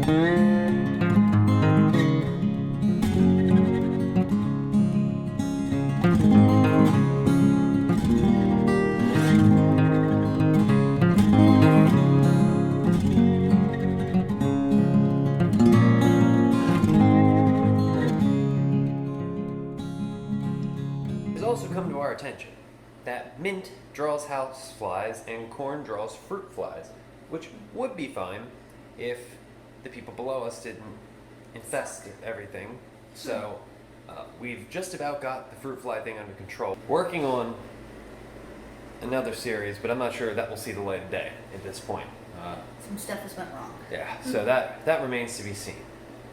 It's also come to our attention that mint draws house flies and corn draws fruit flies, which would be fine if the people below us didn't infest everything. So we've just about got the fruit fly thing under control. Working on another series, but I'm not sure that will see the light of day at this point. Some stuff has went wrong. Yeah, so that remains to be seen.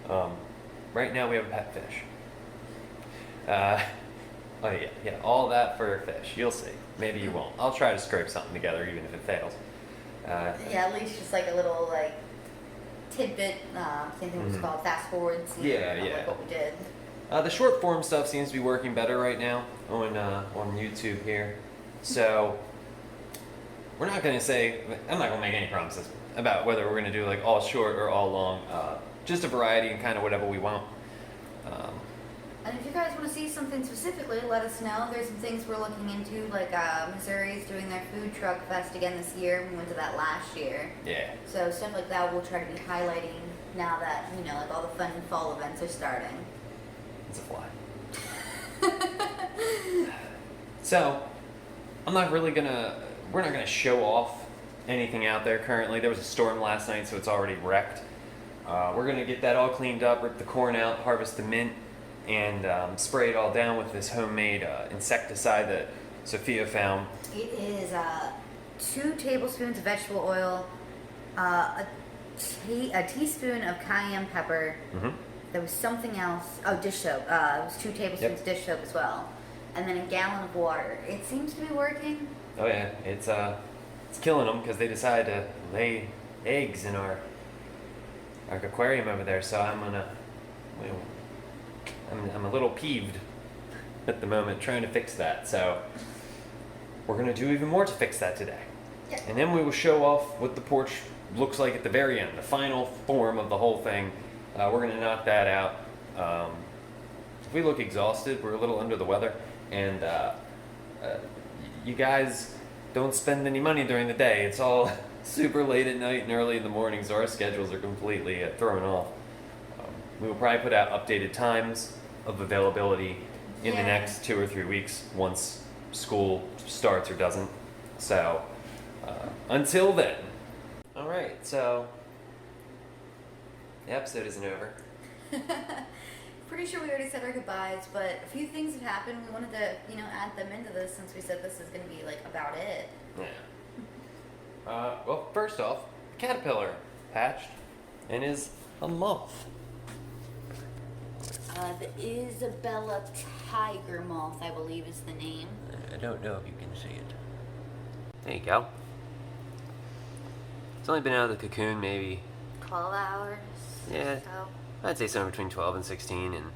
Right now we have a pet fish. Oh yeah, all that for a fish. You'll see. Maybe you won't. I'll try to scrape something together, even if it fails. Yeah, at least just like a little like tidbit. Same thing was called fast forward. Yeah. Like what we did. The short form stuff seems to be working better right now on YouTube here. So we're not going to say. I'm not going to make any promises about whether we're going to do like all short or all long. Just a variety and kind of whatever we want. And if you guys want to see something specifically, let us know. There's some things we're looking into, like Missouri's doing their food truck fest again this year. We went to that last year. Yeah. So stuff like that we'll try to be highlighting now that, like all the fun fall events are starting. It's a fly. So, we're not gonna show off anything out there currently. There was a storm last night, so it's already wrecked. We're gonna get that all cleaned up, rip the corn out, harvest the mint, and spray it all down with this homemade insecticide that Sophia found. It is 2 tablespoons of vegetable oil, a teaspoon of cayenne pepper. Mm-hmm. There was something else. Oh, dish soap. It was 2 tablespoons dish soap as well, and then a gallon of water. It seems to be working. Oh yeah, it's killing them because they decided to lay eggs in our aquarium over there. So I'm a little peeved at the moment trying to fix that. So we're going to do even more to fix that today. Yeah. And then we will show off what the porch looks like at the very end, the final form of the whole thing. We're going to knock that out. If we look exhausted, we're a little under the weather, and you guys don't spend any money during the day. It's all super late at night and early in the morning, so our schedules are completely thrown off. We will probably put out updated times of availability in the next 2 or 3 weeks once school starts or doesn't. So, until then. Alright, so the episode isn't over. Pretty sure we already said our goodbyes, but a few things have happened. We wanted to, add them into this since we said this is going to be, about it. Yeah. Well, first off, the caterpillar hatched and is a moth. The Isabella tiger moth, I believe, is the name. I don't know if you can see it. There you go. It's only been out of the cocoon maybe 12 hours. Yeah. So. I'd say somewhere between 12 and 16, and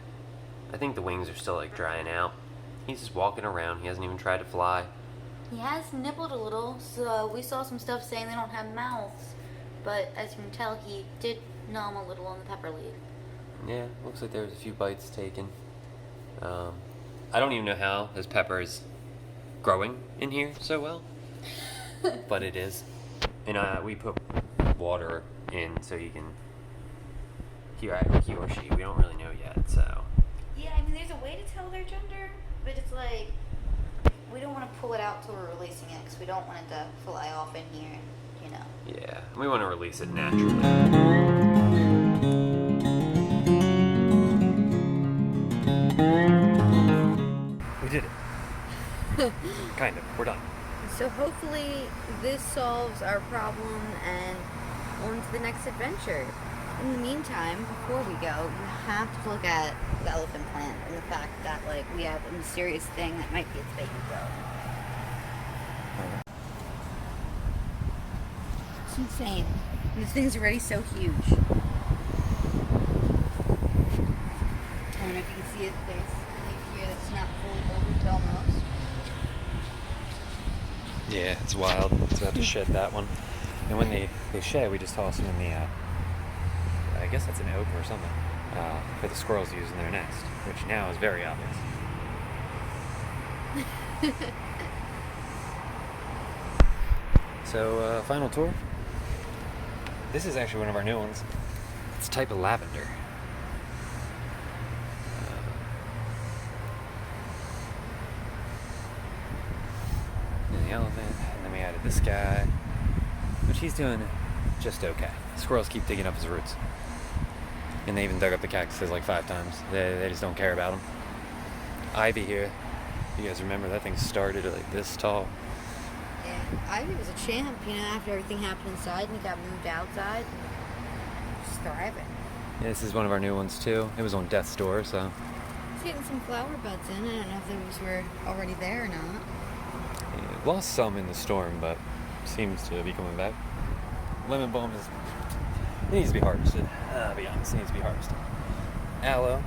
I think the wings are still drying out. He's just walking around. He hasn't even tried to fly. He has nibbled a little, so we saw some stuff saying they don't have mouths, but as you can tell, he did nom a little on the pepper leaf. Yeah, looks like there was a few bites taken. I don't even know how this pepper is growing in here so well, but it is. And we put water in so he can, he or she, we don't really know yet, so. Yeah, there's a way to tell their gender, but it's we don't want to pull it out till we're releasing it, because we don't want it to fly off in here, Yeah, we want to release it naturally. We did it. Kind of. We're done. So hopefully this solves our problem and on to the next adventure. In the meantime, before we go, you have to look at the elephant plant and the fact that we have a mysterious thing that might be its baby growing. It's insane. And this thing's already so huge. I don't know if you can see it. There's a leaf here that's not fully opened almost. Yeah, it's wild. It's about to shed that one. And when they shed, we just toss them in the I guess that's an oak or something, for the squirrels to use in their nest, which now is very obvious. So, final tour. This is actually one of our new ones. It's a type of lavender. And the elephant, and then we added this guy, which he's doing just okay. Squirrels keep digging up his roots. And they even dug up the cactuses like 5 times. They just don't care about them. Ivy here. You guys remember that thing started like this tall? Yeah, Ivy was a champ, after everything happened inside and he got moved outside. Just thriving. Yeah, this is one of our new ones too. It was on death's door, so. It's getting some flower buds in. I don't know if those were already there or not. Yeah, lost some in the storm, but seems to be coming back. Lemon balm it needs to be harvested. I'll be honest, it needs to be harvested. Aloe.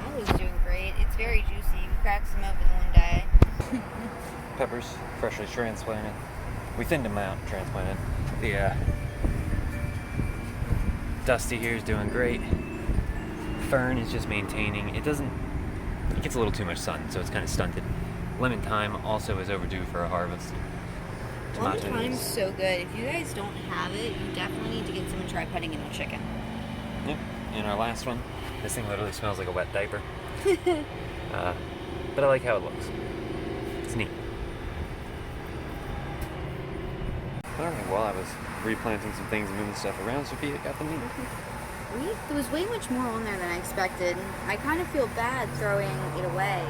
Aloe's doing great. It's very juicy. We cracked some open one day. Peppers, freshly transplanted. We thinned them out and transplanted. The Dusty here is doing great. Fern is just maintaining. It gets a little too much sun, so it's kind of stunted. Lemon thyme also is overdue for a harvest. Lemon thyme's so good. If you guys don't have it, you definitely need to get some and try putting it in chicken. Yep. And our last one, this thing literally smells like a wet diaper. But I like how it looks. It's neat. Alright, while I was replanting some things and moving stuff around, Sophia got the meat. There was way much more on there than I expected. I kind of feel bad throwing it away.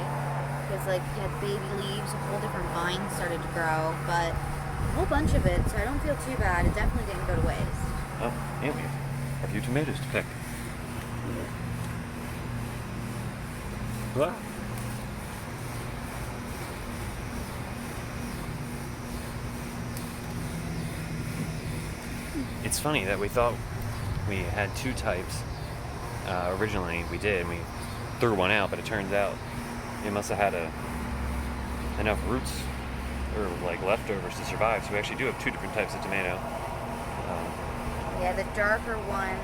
Because, you had baby leaves, a whole different vine started to grow, but a whole bunch of it, so I don't feel too bad. It definitely didn't go to waste. Oh, and we have a few tomatoes to pick. What? It's funny that we thought we had 2 types. Originally we did, and we threw one out, but it turns out it must have had enough roots or leftovers to survive. So we actually do have 2 different types of tomato. Yeah, the darker one,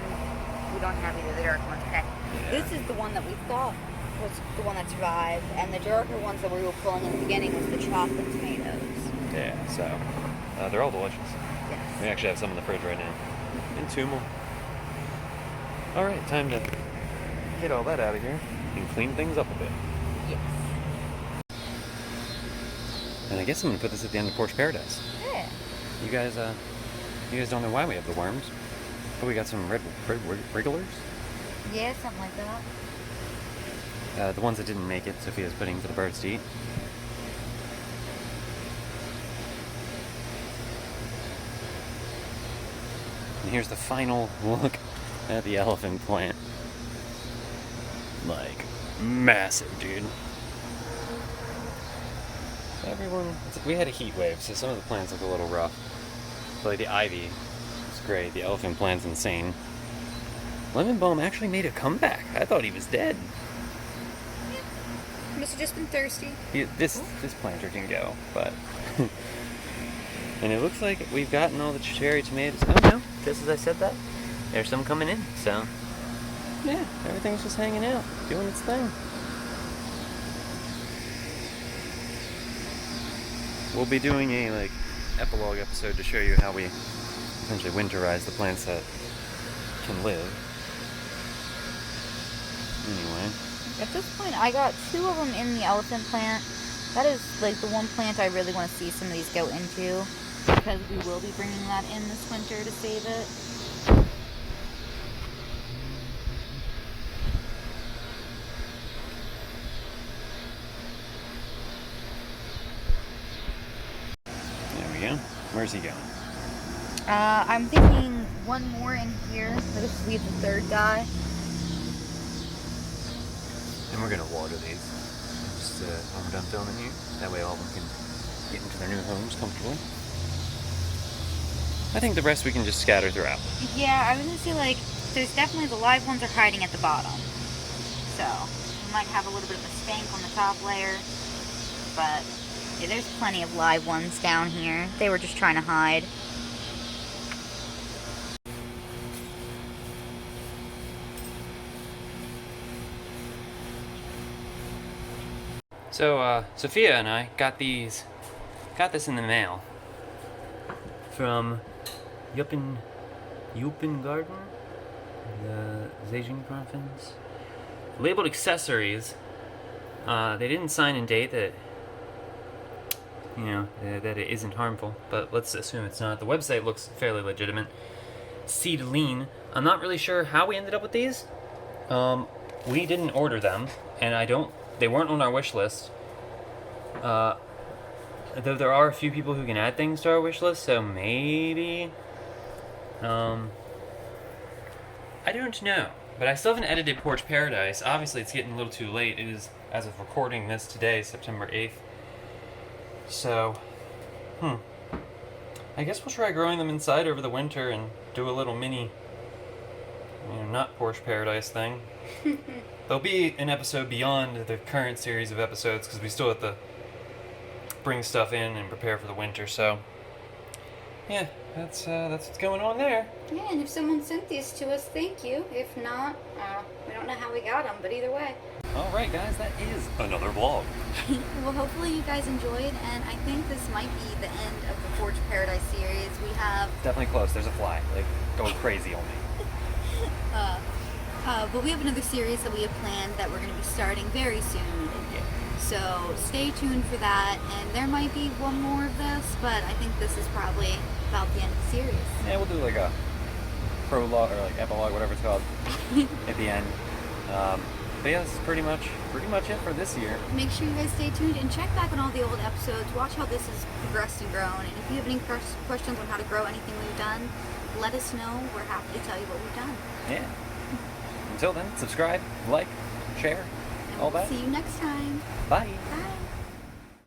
we don't have either the dark ones. Okay. Yeah. This is the one that we thought was the one that survived, and the darker ones that we were pulling in the beginning was the chocolate tomatoes. Yeah, so they're all delicious. Yes. We actually have some in the fridge right now. And 2 more. Alright, time to get all that out of here and clean things up a bit. Yes. And I guess I'm gonna put this at the end of Porch Paradise. Yeah. You guys don't know why we have the worms, but we got some red wrigglers. Yeah, something like that. The ones that didn't make it, Sophia's putting for the birds to eat. And here's the final look at the elephant plant. Massive, dude. We had a heat wave, so some of the plants look a little rough. But the ivy is great. The elephant plant's insane. Lemon balm actually made a comeback. I thought he was dead. Must have just been thirsty. This planter can go, but and it looks like we've gotten all the cherry tomatoes. Oh no, just as I said that, there's some coming in. So yeah, everything's just hanging out, doing its thing. We'll be doing a epilogue episode to show you how we essentially winterize the plants that can live. Anyway. At this point, I got 2 of them in the elephant plant. That is the one plant I really want to see some of these go into, because we will be bringing that in this winter to save it. There we go. Where's he going? I'm thinking one more in here. This will be the 3rd guy. And we're gonna water these just when we're done filming here. That way all of them can get into their new homes comfortably. I think the rest we can just scatter throughout. Yeah, I was gonna say there's definitely the live ones are hiding at the bottom. So we might have a little bit of a stank on the top layer. But yeah, there's plenty of live ones down here. They were just trying to hide. So, Sophia and I got this in the mail from Yuppen Garden, the Zhejiang province. Labeled accessories. They didn't sign and date that, that it isn't harmful, but let's assume it's not. The website looks fairly legitimate. Seed lean. I'm not really sure how we ended up with these. We didn't order them, and they weren't on our wish list. Though there are a few people who can add things to our wish list, so maybe. I don't know. But I still haven't edited Porch Paradise. Obviously, it's getting a little too late. It is, as of recording this today, September 8th. So, I guess we'll try growing them inside over the winter and do a little mini, not Porch Paradise thing. There'll be an episode beyond the current series of episodes because we still have to bring stuff in and prepare for the winter. So, yeah, that's what's going on there. Yeah, and if someone sent these to us, thank you. If not, we don't know how we got them, but either way. Alright guys, that is another vlog. Well, hopefully you guys enjoyed, and I think this might be the end of the Porch Paradise series. We have... Definitely close. There's a fly. Like, going crazy on me. But we have another series that we have planned that we're going to be starting very soon. Yeah. So stay tuned for that, and there might be one more of this, but I think this is probably about the end of the series. Yeah, we'll do like a prologue or like epilogue, whatever it's called, at the end. But yeah, this is pretty much it for this year. Make sure you guys stay tuned and check back on all the old episodes. Watch how this has progressed and grown. And if you have any questions on how to grow anything we've done, let us know. We're happy to tell you what we've done. Yeah. Until then, subscribe, like, share, And all we'll that. see you next time. Bye. Bye.